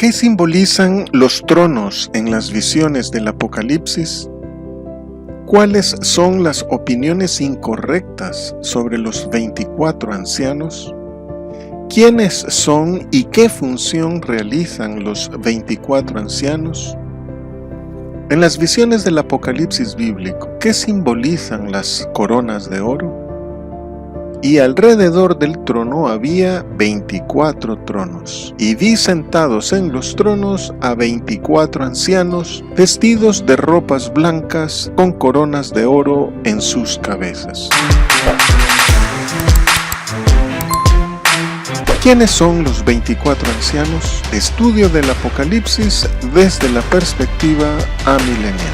¿Qué simbolizan los tronos en las visiones del Apocalipsis? ¿Cuáles son las opiniones incorrectas sobre los 24 ancianos? ¿Quiénes son y qué función realizan los 24 ancianos? En las visiones del Apocalipsis bíblico, ¿qué simbolizan las coronas de oro? Y alrededor del trono había 24 tronos, y vi sentados en los tronos a 24 ancianos, vestidos de ropas blancas, con coronas de oro en sus cabezas. ¿Quiénes son los 24 ancianos? Estudio del Apocalipsis desde la perspectiva amilenial.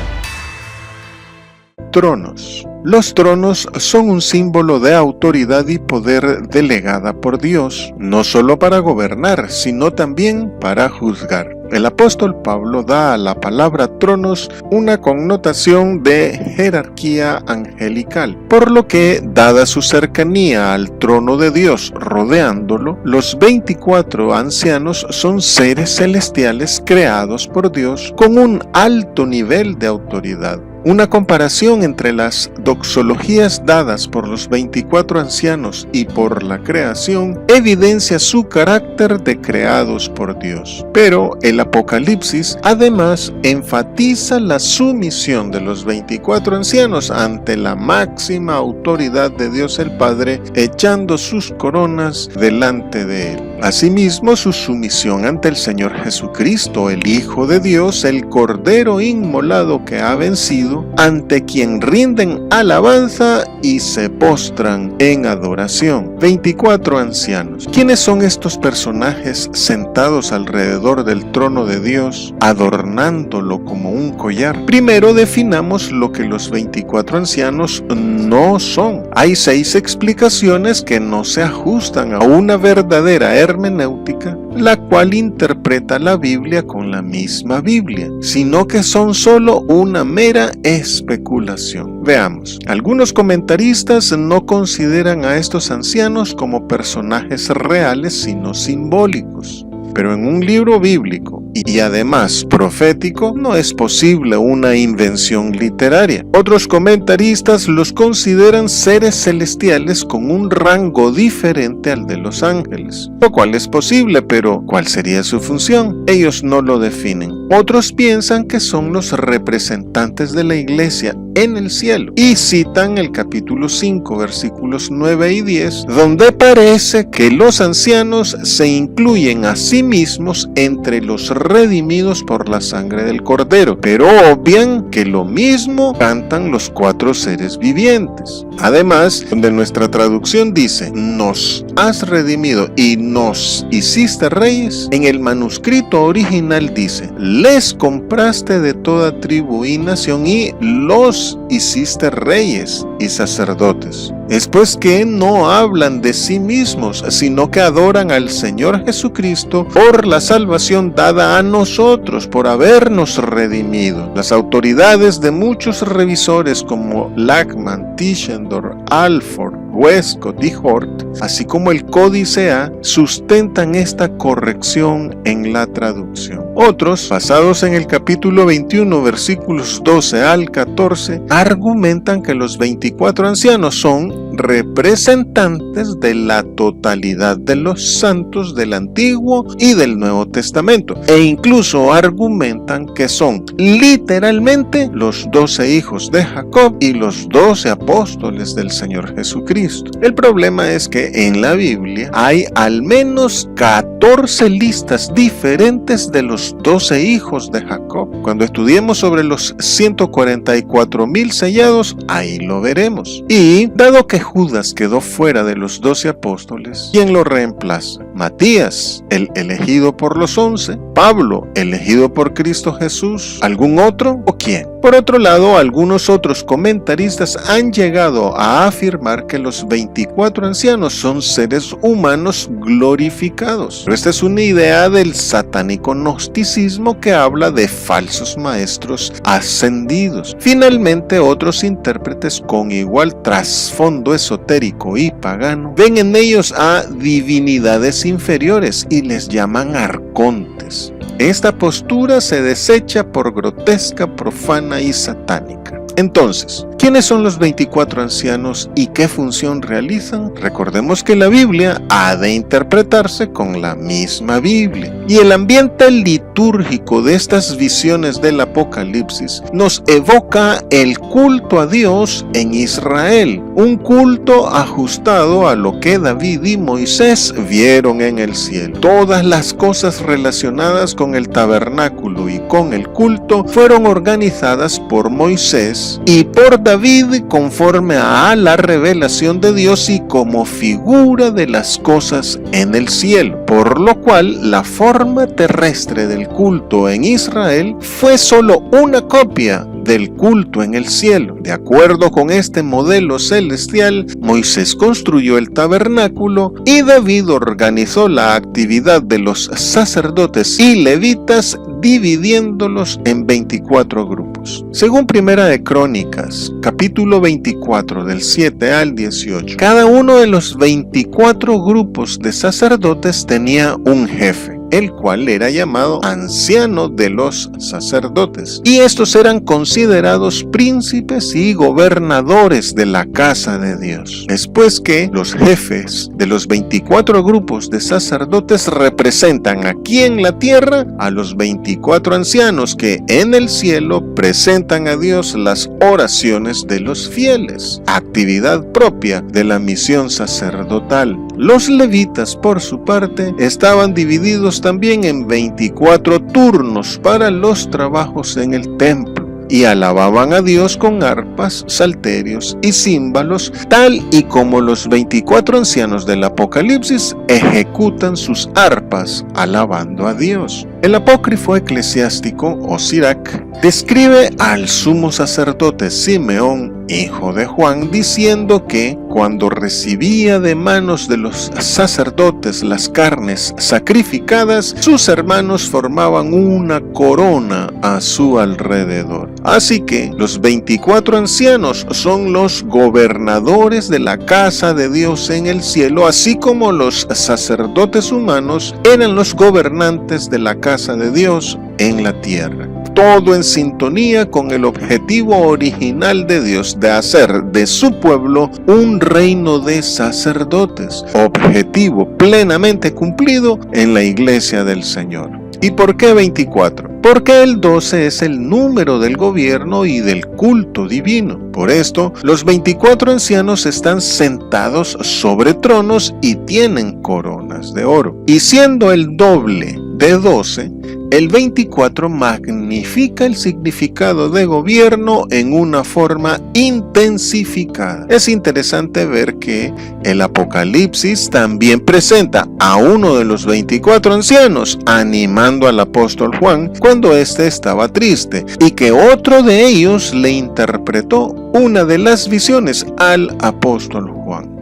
Tronos. Los tronos son un símbolo de autoridad y poder delegada por Dios, no solo para gobernar, sino también para juzgar. El apóstol Pablo da a la palabra tronos una connotación de jerarquía angelical, por lo que, dada su cercanía al trono de Dios rodeándolo, los 24 ancianos son seres celestiales creados por Dios con un alto nivel de autoridad. Una comparación entre las doxologías dadas por los 24 ancianos y por la creación evidencia su carácter de creados por Dios. Pero el Apocalipsis además enfatiza la sumisión de los 24 ancianos ante la máxima autoridad de Dios el Padre, echando sus coronas delante de Él. Asimismo, su sumisión ante el Señor Jesucristo, el Hijo de Dios, el Cordero inmolado que ha vencido, ante quien rinden alabanza y se postran en adoración. 24 ancianos. ¿Quiénes son estos personajes sentados alrededor del trono de Dios, adornándolo como un collar? Primero definamos lo que los 24 ancianos no son. Hay 6 explicaciones que no se ajustan a una verdadera hermenéutica, la cual interpreta la Biblia con la misma Biblia, sino que son solo una mera especulación. Veamos, algunos comentaristas no consideran a estos ancianos como personajes reales, sino simbólicos. Pero en un libro bíblico y además profético no es posible una invención literaria. Otros comentaristas los consideran seres celestiales con un rango diferente al de los ángeles, lo cual es posible, pero ¿cuál sería su función? Ellos no lo definen. Otros piensan que son los representantes de la iglesia en el cielo y citan el capítulo 5 versículos 9 y 10, donde parece que los ancianos se incluyen a sí mismos entre los redimidos por la sangre del Cordero, pero obvian que lo mismo cantan los 4 seres vivientes. Además, donde nuestra traducción dice nos has redimido y nos hiciste reyes, en el manuscrito original dice les compraste de toda tribu y nación y los hiciste reyes y sacerdotes. Es pues que no hablan de sí mismos, sino que adoran al Señor Jesucristo por la salvación dada a nosotros, por habernos redimido. Las autoridades de muchos revisores como Lachman, Tischendorf, Alford, Westcott y Hort, así como el Códice A, sustentan esta corrección en la traducción. Otros, basados en el capítulo 21, versículos 12 al 14, argumentan que los 24 ancianos son representantes de la totalidad de los santos del Antiguo y del Nuevo Testamento, e incluso argumentan que son literalmente los 12 hijos de Jacob y los 12 apóstoles del Señor Jesucristo. El problema es que en la Biblia hay al menos 14 listas diferentes de los 12 hijos de Jacob. Cuando estudiemos sobre los 144,000 sellados, ahí lo veremos. Y dado que Judas quedó fuera de los 12 apóstoles, ¿quién lo reemplaza? Matías, el elegido por los 11, Pablo, elegido por Cristo Jesús, ¿algún otro o quién? Por otro lado, algunos otros comentaristas han llegado a afirmar que los 24 ancianos son seres humanos glorificados. Pero esta es una idea del satánico gnosticismo que habla de falsos maestros ascendidos. Finalmente, otros intérpretes con igual trasfondo esotérico y pagano ven en ellos a divinidades inferiores y les llaman arcontes. esta postura se desecha por grotesca, profana y satánica. Entonces, ¿quiénes son los 24 ancianos y qué función realizan? Recordemos que la Biblia ha de interpretarse con la misma Biblia. Y el ambiente litúrgico de estas visiones del Apocalipsis nos evoca el culto a Dios en Israel, un culto ajustado a lo que David y Moisés vieron en el cielo. Todas las cosas relacionadas con el tabernáculo y con el culto fueron organizadas por Moisés y por David conforme a la revelación de Dios y como figura de las cosas en el cielo, por lo cual la forma terrestre del culto en Israel fue solo una copia del culto en el cielo. De acuerdo con este modelo celestial, Moisés construyó el tabernáculo y David organizó la actividad de los sacerdotes y levitas dividiéndolos en 24 grupos. Según Primera de Crónicas, capítulo 24 del 7 al 18, cada uno de los 24 grupos de sacerdotes tenía un jefe, el cual era llamado anciano de los sacerdotes, y estos eran considerados príncipes y gobernadores de la casa de Dios. Después que los jefes de los 24 grupos de sacerdotes representan aquí en la tierra a los 24 ancianos que en el cielo presentan a Dios las oraciones de los fieles, actividad propia de la misión sacerdotal. Los levitas, por su parte, estaban divididos también en 24 turnos para los trabajos en el templo y alababan a Dios con arpas, salterios y címbalos, tal y como los 24 ancianos del Apocalipsis ejecutan sus arpas alabando a Dios. El apócrifo eclesiástico, o Sirac, describe al sumo sacerdote Simeón, hijo de Juan, diciendo que cuando recibía de manos de los sacerdotes las carnes sacrificadas, sus hermanos formaban una corona a su alrededor. Así que los 24 ancianos son los gobernadores de la casa de Dios en el cielo, así como los sacerdotes humanos eran los gobernantes de la casa de Dios en la tierra. Todo en sintonía con el objetivo original de Dios de hacer de su pueblo un reino de sacerdotes, objetivo plenamente cumplido en la iglesia del Señor. ¿Y por qué 24? Porque el 12 es el número del gobierno y del culto divino. Por esto, los 24 ancianos están sentados sobre tronos y tienen coronas de oro. Y siendo el doble de 12, el 24 magnifica el significado de gobierno en una forma intensificada. Es interesante ver que el Apocalipsis también presenta a uno de los 24 ancianos animando al apóstol Juan cuando éste estaba triste, y que otro de ellos le interpretó una de las visiones al apóstol Juan.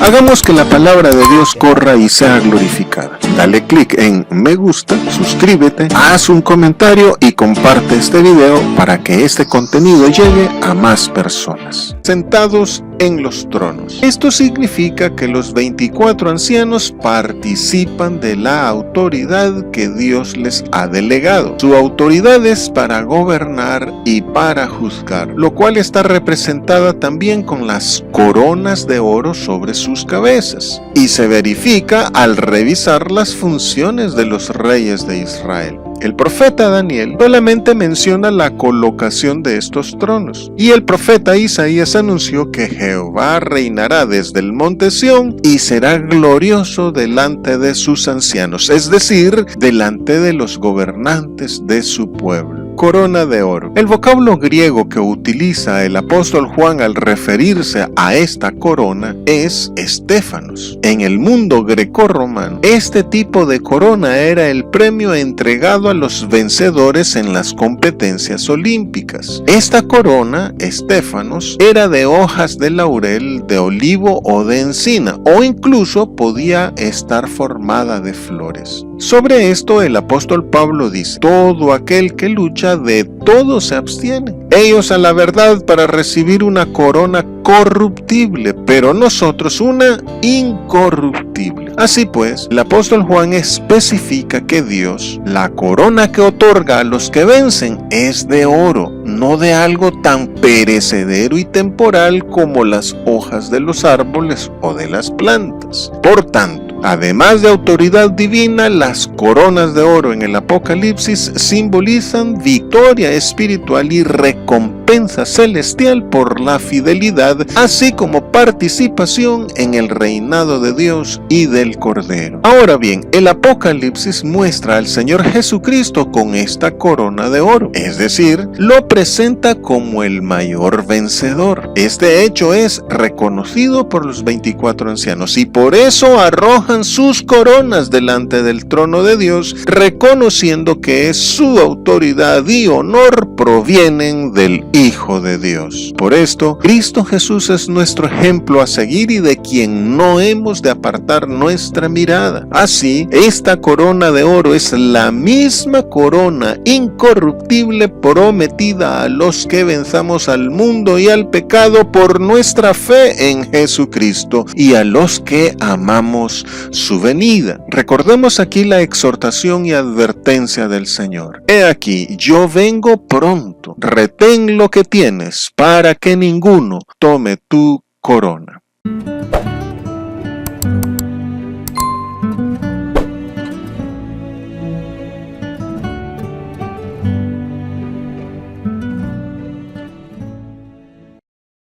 Hagamos que la palabra de Dios corra y sea glorificada. Dale clic en me gusta, suscríbete, haz un comentario y comparte este video para que este contenido llegue a más personas. Sentados en los tronos. Esto significa que los 24 ancianos participan de la autoridad que Dios les ha delegado. Su autoridad es para gobernar y para juzgar, lo cual está representada también con las coronas de oro sobre sus cabezas, y se verifica al revisar las funciones de los reyes de Israel. El profeta Daniel solamente menciona la colocación de estos tronos, y el profeta Isaías anunció que Jehová reinará desde el monte Sión y será glorioso delante de sus ancianos, es decir, delante de los gobernantes de su pueblo. Corona de oro. El vocablo griego que utiliza el apóstol Juan al referirse a esta corona es estéfanos. En el mundo grecorromano, este tipo de corona era el premio entregado a los vencedores en las competencias olímpicas. Esta corona, estéfanos, era de hojas de laurel, de olivo o de encina, o incluso podía estar formada de flores. Sobre esto el apóstol Pablo dice: todo aquel que lucha escucha, de todo se abstienen. Ellos a la verdad para recibir una corona corruptible, pero nosotros una incorruptible. Así pues, el apóstol Juan especifica que Dios, la corona que otorga a los que vencen, es de oro, no de algo tan perecedero y temporal como las hojas de los árboles o de las plantas. Por tanto, además de autoridad divina, las coronas de oro en el Apocalipsis simbolizan victoria espiritual y recompensa celestial por la fidelidad, así como participación en el reinado de Dios y del Cordero. Ahora bien, el Apocalipsis muestra al Señor Jesucristo con esta corona de oro, es decir, lo presenta como el mayor vencedor. Este hecho es reconocido por los 24 ancianos y por eso arrojan sus coronas delante del trono de Dios, reconociendo que su autoridad y honor provienen del Hijo de Dios. Por esto, Cristo Jesús es nuestro ejemplo a seguir y de quien no hemos de apartar nuestra mirada. Así, esta corona de oro es la misma corona incorruptible prometida a los que venzamos al mundo y al pecado por nuestra fe en Jesucristo y a los que amamos su venida. Recordemos aquí la exhortación y advertencia del Señor. He aquí, yo vengo pronto. Retén lo que tienes para que ninguno tome tu corona.